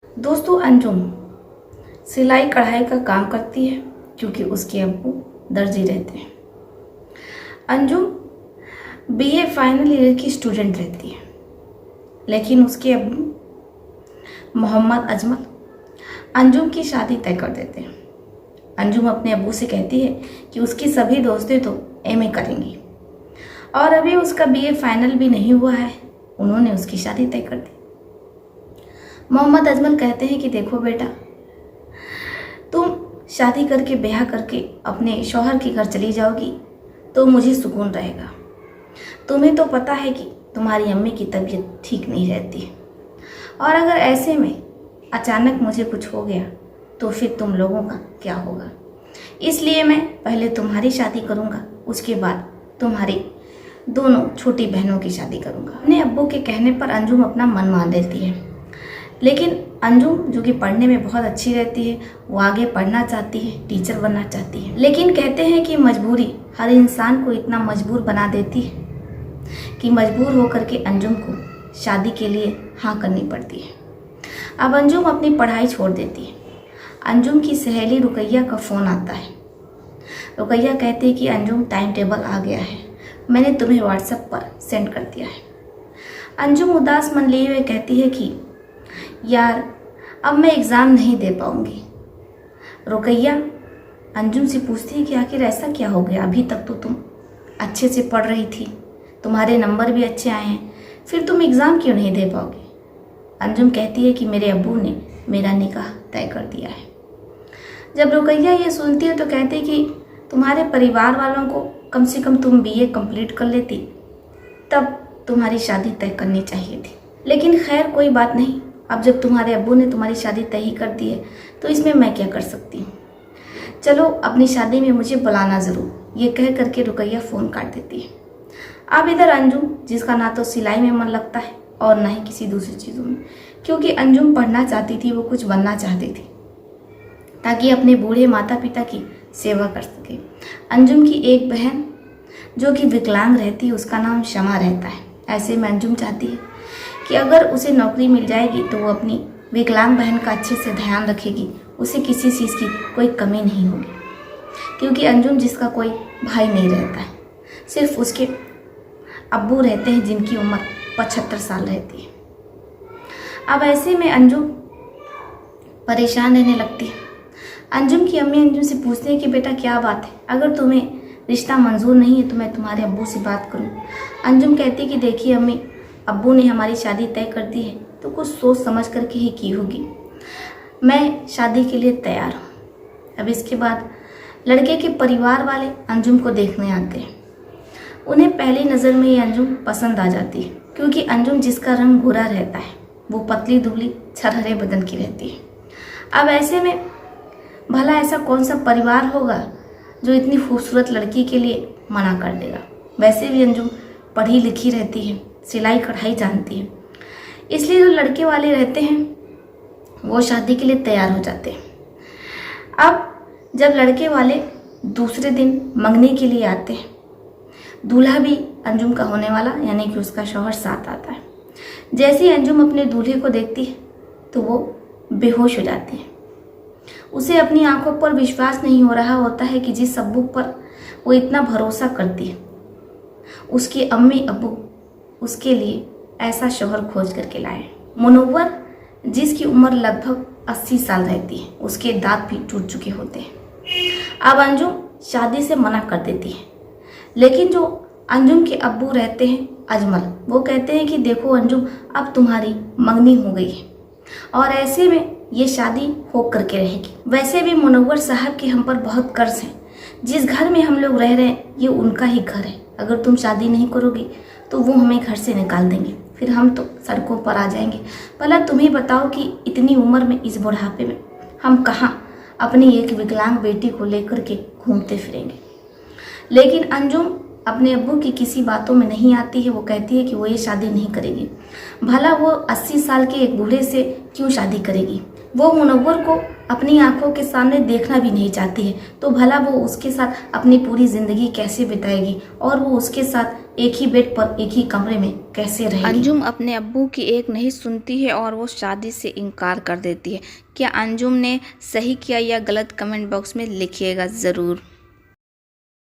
दोस्तों, अंजुम सिलाई कढ़ाई का काम करती है क्योंकि उसके अब्बू दर्जी रहते हैं। अंजुम बीए फाइनल ईयर की स्टूडेंट रहती है, लेकिन उसके अब्बू मोहम्मद अजमल अंजुम की शादी तय कर देते हैं। अंजुम अपने अब्बू से कहती है कि उसकी सभी दोस्तें तो एमए करेंगी और अभी उसका बीए फाइनल भी नहीं हुआ है। उन्होंने उसकी शादी तय कर दी। मोहम्मद अजमल कहते हैं कि देखो बेटा, तुम शादी करके ब्याह करके अपने शौहर के घर चली जाओगी तो मुझे सुकून रहेगा। तुम्हें तो पता है कि तुम्हारी अम्मी की तबीयत ठीक नहीं रहती है, और अगर ऐसे में अचानक मुझे कुछ हो गया तो फिर तुम लोगों का क्या होगा। इसलिए मैं पहले तुम्हारी शादी करूँगा, उसके बाद तुम्हारी दोनों छोटी बहनों की शादी करूँगा। अपने अब्बू के कहने पर अंजुम अपना मन मान लेती है, लेकिन अंजुम जो कि पढ़ने में बहुत अच्छी रहती है, वो आगे पढ़ना चाहती है, टीचर बनना चाहती है। लेकिन कहते हैं कि मजबूरी हर इंसान को इतना मजबूर बना देती है कि मजबूर होकर के अंजुम को शादी के लिए हाँ करनी पड़ती है। अब अंजुम अपनी पढ़ाई छोड़ देती है। अंजुम की सहेली रुकैया का फ़ोन आता है। रुकैया कहती है कि अंजुम, टाइम टेबल आ गया है, मैंने तुम्हें व्हाट्सएप पर सेंड कर दिया है। अंजुम उदास मन लिए हुए कहती है कि यार, अब मैं एग्ज़ाम नहीं दे पाऊंगी। रुकैया अंजुम से पूछती है कि आखिर ऐसा क्या हो गया, अभी तक तो तुम अच्छे से पढ़ रही थी, तुम्हारे नंबर भी अच्छे आए हैं, फिर तुम एग्ज़ाम क्यों नहीं दे पाओगे। अंजुम कहती है कि मेरे अब्बू ने मेरा निकाह तय कर दिया है। जब रुकैया ये सुनती है तो कहती है कि तुम्हारे परिवार वालों को कम से कम तुम बीए कंप्लीट कर लेती, तब तुम्हारी शादी तय करनी चाहिए थी। लेकिन खैर कोई बात नहीं, अब जब तुम्हारे अब्बू ने तुम्हारी शादी तय ही कर दी है तो इसमें मैं क्या कर सकती हूँ। चलो अपनी शादी में मुझे बुलाना ज़रूर, ये कह करके रुकैया फ़ोन काट देती है। अब इधर अंजुम, जिसका ना तो सिलाई में मन लगता है और ना ही किसी दूसरी चीज़ों में, क्योंकि अंजुम पढ़ना चाहती थी, वो कुछ बनना चाहती थी ताकि अपने बूढ़े माता पिता की सेवा कर सके। अंजुम की एक बहन जो कि विकलांग रहती है, उसका नाम शमा रहता है। ऐसे में अंजुम चाहती है कि अगर उसे नौकरी मिल जाएगी तो वो अपनी विकलांग बहन का अच्छे से ध्यान रखेगी, उसे किसी चीज़ की कोई कमी नहीं होगी, क्योंकि अंजुम जिसका कोई भाई नहीं रहता है, सिर्फ उसके अब्बू रहते हैं जिनकी उम्र 75 साल रहती है। अब ऐसे में अंजुम परेशान रहने लगती है। अंजुम की अम्मी अंजुम से पूछते हैं कि बेटा क्या बात है, अगर तुम्हें रिश्ता मंजूर नहीं है तो मैं तुम्हारे अब्बू से बात करूं। अंजुम कहती है कि देखिए अम्मी, अब्बू ने हमारी शादी तय कर दी है तो कुछ सोच समझ करके ही की होगी, मैं शादी के लिए तैयार हूँ। अब इसके बाद लड़के के परिवार वाले अंजुम को देखने आते हैं। उन्हें पहली नज़र में ये अंजुम पसंद आ जाती है, क्योंकि अंजुम जिसका रंग भूरा रहता है, वो पतली दुबली छरहरे बदन की रहती है। अब ऐसे में भला ऐसा कौन सा परिवार होगा जो इतनी खूबसूरत लड़की के लिए मना कर देगा। वैसे भी अंजुम पढ़ी लिखी रहती है, सिलाई कढ़ाई जानती है, इसलिए जो लड़के वाले रहते हैं वो शादी के लिए तैयार हो जाते हैं। अब जब लड़के वाले दूसरे दिन मंगनी के लिए आते हैं, दूल्हा भी अंजुम का होने वाला यानी कि उसका शौहर साथ आता है। जैसे ही अंजुम अपने दूल्हे को देखती है तो वो बेहोश हो जाती है। उसे अपनी आंखों पर विश्वास नहीं हो रहा होता है कि जिस अब्बू पर वो इतना भरोसा करती है, उसके अम्मी अब्बू उसके लिए ऐसा शौहर खोज करके लाए। मुनव्वर, जिसकी उम्र लगभग 80 साल रहती है, उसके दांत भी टूट चुके होते हैं। अब अंजुम शादी से मना कर देती है, लेकिन जो अंजुम के अब्बू रहते हैं अजमल, वो कहते हैं कि देखो अंजुम, अब तुम्हारी मंगनी हो गई है और ऐसे में ये शादी हो करके रहेगी। वैसे भी मुनव्वर साहब के हम पर बहुत कर्ज हैं, जिस घर में हम लोग रह रहे हैं ये उनका ही घर है, अगर तुम शादी नहीं करोगी तो वो हमें घर से निकाल देंगे, फिर हम तो सड़कों पर आ जाएंगे। भला तुम्हें बताओ कि इतनी उम्र में, इस बुढ़ापे में हम कहाँ अपनी एक विकलांग बेटी को लेकर के घूमते फिरेंगे। लेकिन अंजुम अपने अब्बू की किसी बातों में नहीं आती है। वो कहती है कि वो ये शादी नहीं करेगी। भला वो 80 साल के एक बूढ़े से क्यों शादी करेगी, वो मुनव्वर को अपनी आंखों के सामने देखना भी नहीं चाहती है, तो भला वो उसके साथ अपनी पूरी ज़िंदगी कैसे बिताएगी और वो उसके साथ एक ही बेड पर एक ही कमरे में कैसे रहेगी। अंजुम अपने अब्बू की एक नहीं सुनती है और वो शादी से इनकार कर देती है। क्या अंजुम ने सही किया या गलत, कमेंट बॉक्स में लिखिएगा ज़रूर।